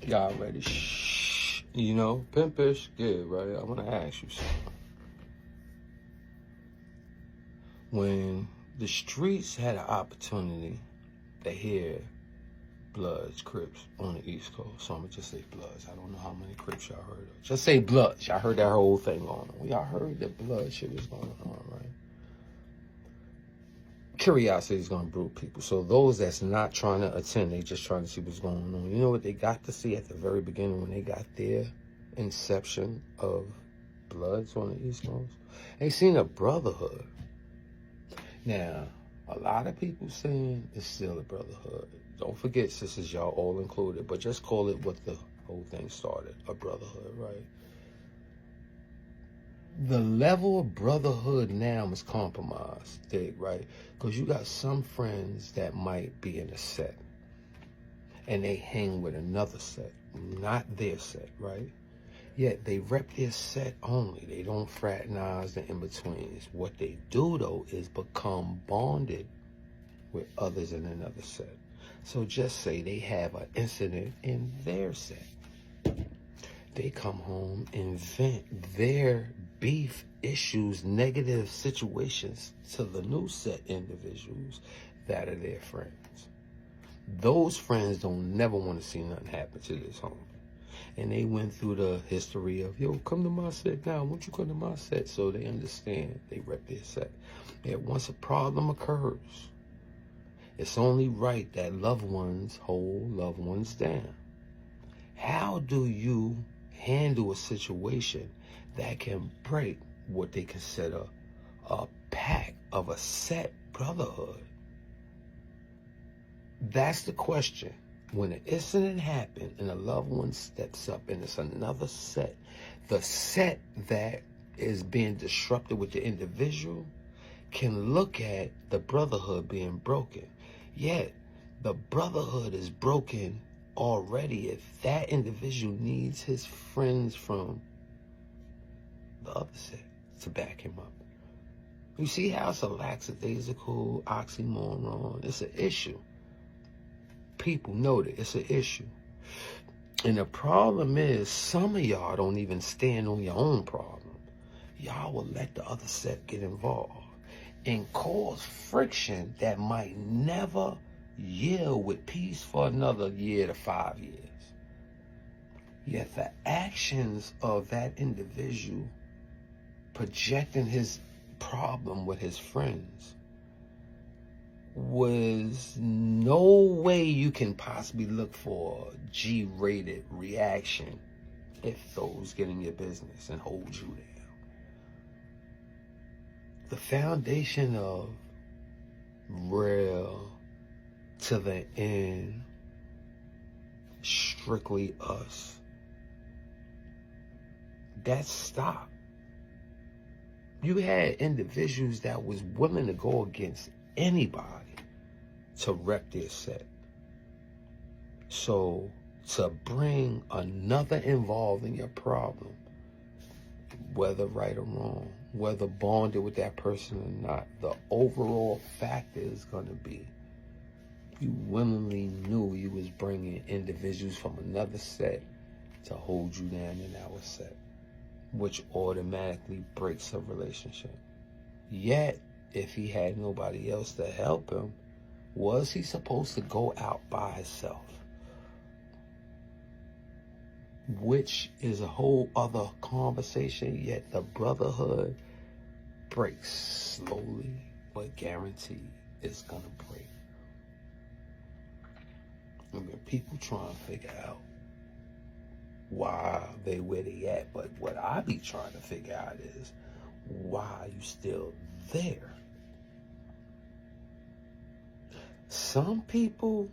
Y'all ready? Shh. You know, pimpish, good, right? I want to ask you something. When the streets had an opportunity to hear Bloods, Crips on the East Coast, so I'm going to just say Bloods. I don't know how many Crips y'all heard of. Just say Bloods. Y'all heard that whole thing going on. Y'all heard that Blood shit was going on, right? Curiosity is going to brew people. So those that's not trying to attend, they just trying to see what's going on. You know what they got to see at the very beginning when they got their inception of Bloods on the East Coast? They seen a brotherhood. Now, a lot of people saying it's still a brotherhood. Don't forget, sisters, y'all all included, but just call it what the whole thing started, a brotherhood, right? The level of brotherhood now is compromised, dig, right? Because you got some friends that might be in a set and they hang with another set, not their set, right? Yet they rep their set only. They don't fraternize the in-betweens. What they do, though, is become bonded with others in another set. So just say they have an incident in their set. They come home and vent their beef, issues, negative situations to the new set individuals that are their friends. Those friends don't never want to see nothing happen to this homie. And they went through the history of, yo, come to my set now. Won't you come to my set? So they understand. They rep their set. Yet once a problem occurs, it's only right that loved ones hold loved ones down. How do you handle a situation that can break what they consider a pact of a set brotherhood? That's the question. When an incident happens and a loved one steps up and it's another set, the set that is being disrupted with the individual can look at the brotherhood being broken. Yet the brotherhood is broken already if that individual needs his friends from the other set to back him up. You see how it's a lackadaisical oxymoron? It's an issue. People know that it's an issue. And the problem is, some of y'all don't even stand on your own problem. Y'all will let the other set get involved and cause friction that might never yield with peace for another year to 5 years. Yet the actions of that individual projecting his problem with his friends was no way you can possibly look for a G-rated reaction if those get in your business and hold you down. The foundation of real to the end, strictly us, that stopped. You had individuals that was willing to go against anybody to rep their set. So to bring another involved in your problem, whether right or wrong, whether bonded with that person or not, the overall factor is going to be you willingly knew you was bringing individuals from another set to hold you down in our set, which automatically breaks a relationship. Yet, if he had nobody else to help him, was he supposed to go out by himself? Which is a whole other conversation, yet the brotherhood breaks slowly, but guaranteed it's gonna break. I mean, people trying to figure out why they where they at, but what I be trying to figure out is why are you still there? Some people,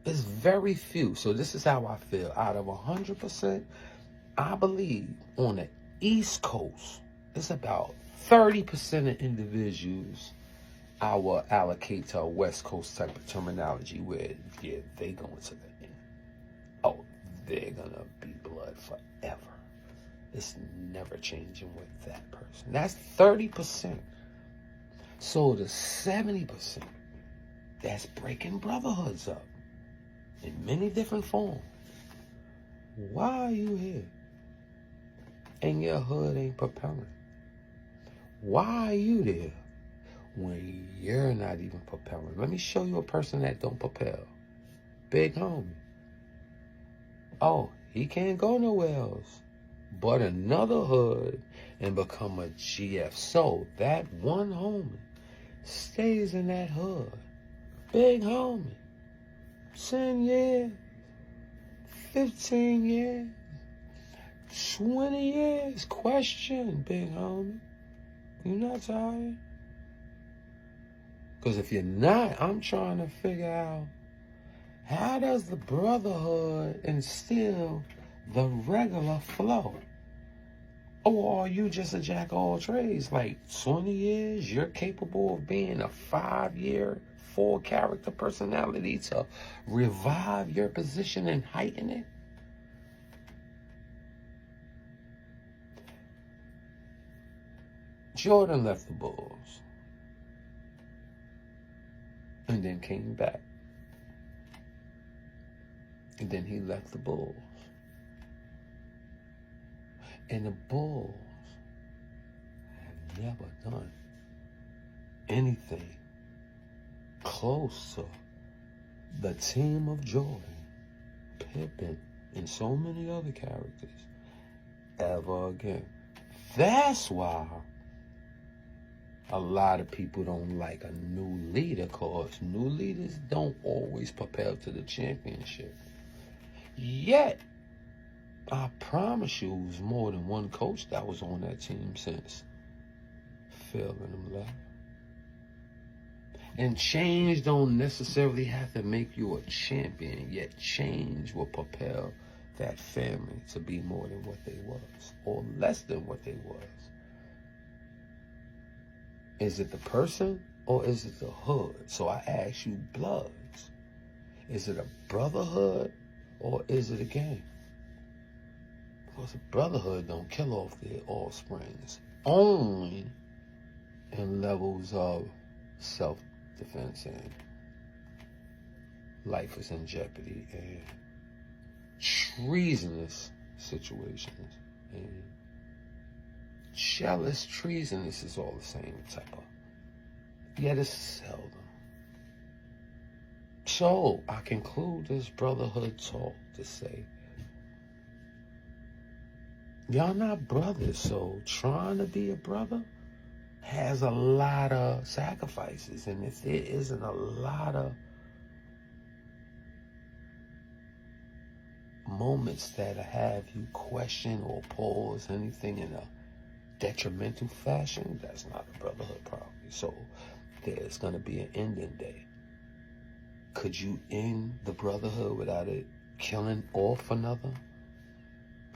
it's very few. So this is how I feel. Out of 100%, I believe on the East Coast, it's about 30% of individuals I will allocate to a West Coast type of terminology where, yeah, they going to the end. Oh, they're gonna be blood forever. It's never changing with that person. That's 30%. So the 70%, that's breaking brotherhoods up in many different forms. Why are you here? And your hood ain't propelling. Why are you there when you're not even propelling? Let me show you a person that don't propel. Big homie. Oh, he can't go nowhere else but another hood and become a GF. So that one homie stays in that hood. Big homie. 10 years, 15 years, 20 years. Question, big homie. You not tired? Because if you're not, I'm trying to figure out, how does the brotherhood instill the regular flow? Or are you just a jack of all trades? Like 20 years, you're capable of being a 5-year, 4-character personality to revive your position and heighten it? Jordan left the Bulls and then came back. And then he left the Bulls. And the Bulls have never done anything close to the team of Jordan, Pippen, and so many other characters ever again. That's why a lot of people don't like a new leader, because new leaders don't always propel to the championship. Yet, I promise you, it was more than one coach that was on that team since Phil and them left. And change don't necessarily have to make you a champion, yet change will propel that family to be more than what they was, or less than what they was. Is it the person, or is it the hood? So I ask you, Bloods, is it a brotherhood, or is it a gang? Because a brotherhood don't kill off their offsprings, only in levels of self-defense and life is in jeopardy and treasonous situations. And jealous, treasonous is all the same type of, yet it's seldom. So I conclude this brotherhood talk to say, y'all not brothers, so trying to be a brother has a lot of sacrifices. And if there isn't a lot of moments that have you question or pause anything in a detrimental fashion, that's not a brotherhood probably. So there's going to be an ending day. Could you end the brotherhood without it killing off another?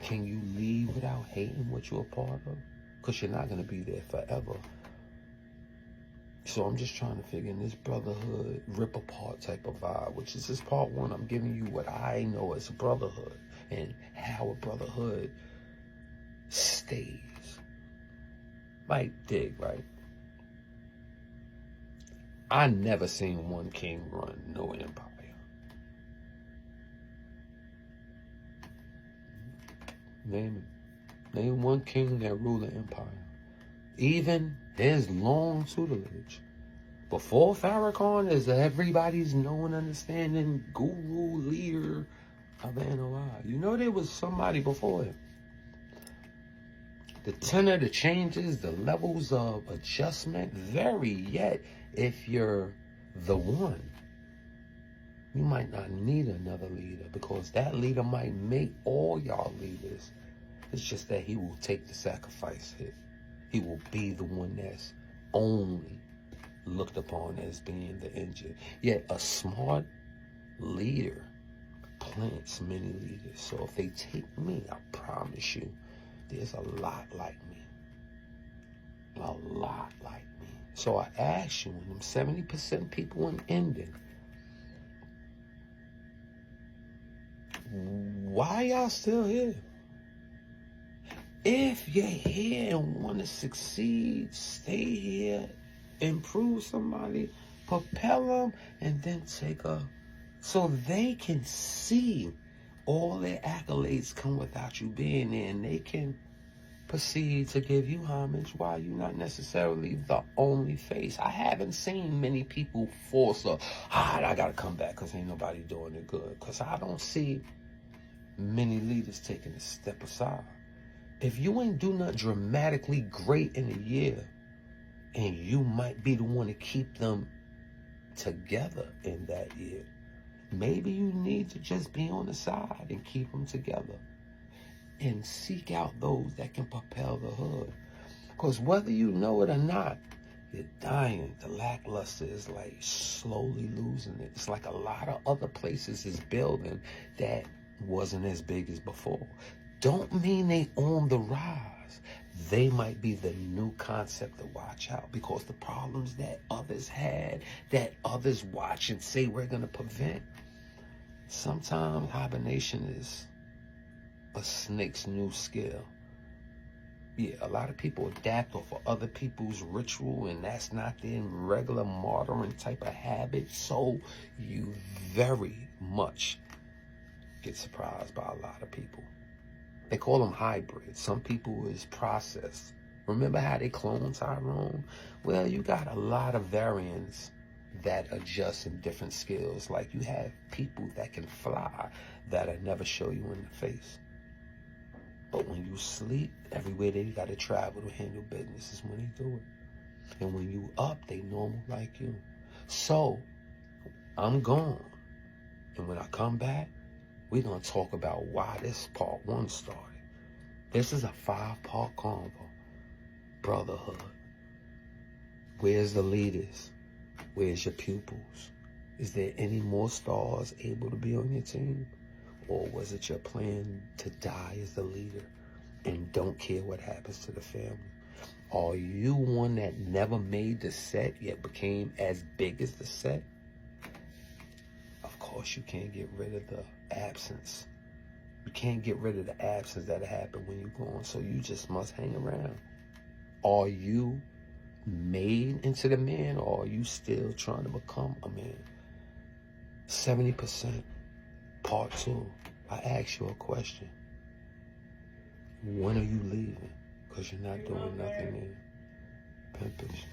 Can you leave without hating what you're a part of? Because you're not going to be there forever. So I'm just trying to figure in this brotherhood rip apart type of vibe, which is this part one. I'm giving you what I know as a brotherhood and how a brotherhood stays. Like, dig, right? I never seen one king run no empire. Name it. Name one king that ruled an empire. Even his long tutelage. Before Farrakhan is everybody's known, understanding guru, leader of the NOI. You know there was somebody before him. The tenor, the changes, the levels of adjustment vary, yet if you're the one, you might not need another leader, because that leader might make all y'all leaders. It's just that he will take the sacrifice hit. He will be the one that's only looked upon as being the engine. Yet a smart leader plants many leaders. So if they take me, I promise you, there's a lot like me. A lot like me. So I ask you, when them 70% people in ending, why y'all still here? If you're here and want to succeed, stay here, improve somebody, propel them, and then take a, so they can see all their accolades come without you being there, and they can proceed to give you homage while you're not necessarily the only face. I haven't seen many people force I gotta come back because ain't nobody doing it good. Because I don't see many leaders taking a step aside. If you ain't do nothing dramatically great in a year, and you might be the one to keep them together in that year, maybe you need to just be on the side and keep them together and seek out those that can propel the hood. Because whether you know it or not, you're dying. The lackluster is like slowly losing it. It's like a lot of other places is building that wasn't as big as before. Don't mean they on the rise. They might be the new concept to watch out, because the problems that others had, that others watch and say we're going to prevent, sometimes hibernation is a snake's new skill. Yeah, a lot of people adapt off of other people's ritual, and that's not their regular martyring type of habit. So you very much get surprised by a lot of people. They call them hybrids. Some people is processed. Remember how they cloned Tyrone? Well, you got a lot of variants that adjust in different skills. Like you have people that can fly that'll never show you in the face. But when you sleep, everywhere they got to travel to handle business is when they do it. And when you up, they normal like you. So, I'm gone. And when I come back, we're going to talk about why this part 1 started. This is a 5-part convo. Brotherhood. Where's the leaders? Where's your pupils? Is there any more stars able to be on your team? Or was it your plan to die as the leader and don't care what happens to the family? Are you one that never made the set yet became as big as the set? Of course you can't get rid of the absence. You can't get rid of the absence that happened when you're gone, so you just must hang around. Are you made into the man, or are you still trying to become a man? 70%. Part 2, I ask you a question. When are you leaving? Because you're not doing nothing there. Pimpers.